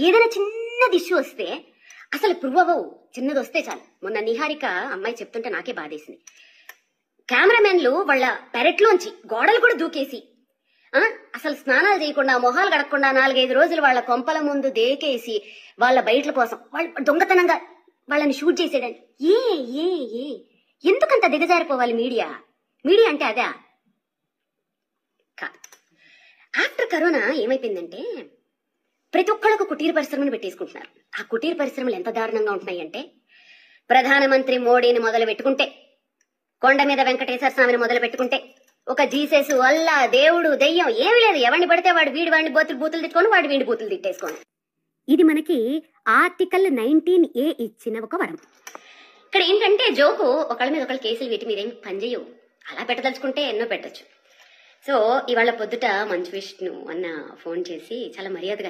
ఏదైనా చిన్నది ఇష్యూ వస్తే అసలు ప్రూవ్ అవ్వవు, చిన్నది వస్తే చాలు. మొన్న నిహారిక అమ్మాయి చెప్తుంటే నాకే బాధేసింది. కెమెరామెన్లు వాళ్ళ పెరట్లోంచి గోడలు కూడా దూకేసి అసలు స్నానాలు చేయకుండా మొహాలు కడగకుండా 4-5 రోజులు వాళ్ళ కొంపల ముందు దేకేసి వాళ్ళ బయటల కోసం వాళ్ళు దొంగతనంగా వాళ్ళని షూట్ చేసేయడానికి ఎందుకంత దిగజారిపోవాలి మీడియా? మీడియా అంటే అదా? కాదు. ఆఫ్టర్ కరోనా ఏమైపోయిందంటే ప్రతి ఒక్కళ్ళకు కుటీర పరిశ్రమను పెట్టేసుకుంటున్నారు. ఆ కుటీర పరిశ్రమలు ఎంత దారుణంగా ఉంటున్నాయి అంటే, ప్రధానమంత్రి మోడీని మొదలు పెట్టుకుంటే, కొండ మీద వెంకటేశ్వర స్వామిని మొదలు పెట్టుకుంటే, ఒక జీసస్, అల్లా, దేవుడు, దెయ్యం ఏమీ లేదు. ఎవరిని పడితే వాడు వాడిని బూతులు తిట్టుకొని వాడు వీడి బూతులు తిట్టేసుకోను. ఇది మనకి ఆర్టికల్ 19A ఇచ్చిన ఒక వరం. ఇక్కడ ఏంటంటే జోకు, ఒకళ్ళ మీద ఒకళ్ళు కేసులు వీటి మీద ఏం పనిచేయవు. అలా పెట్టదలుచుకుంటే ఎన్నో పెట్టచ్చు. సో ఇవాళ పొద్దుట మంచు విష్ణు అన్న ఫోన్ చేసి చాలా మర్యాదగా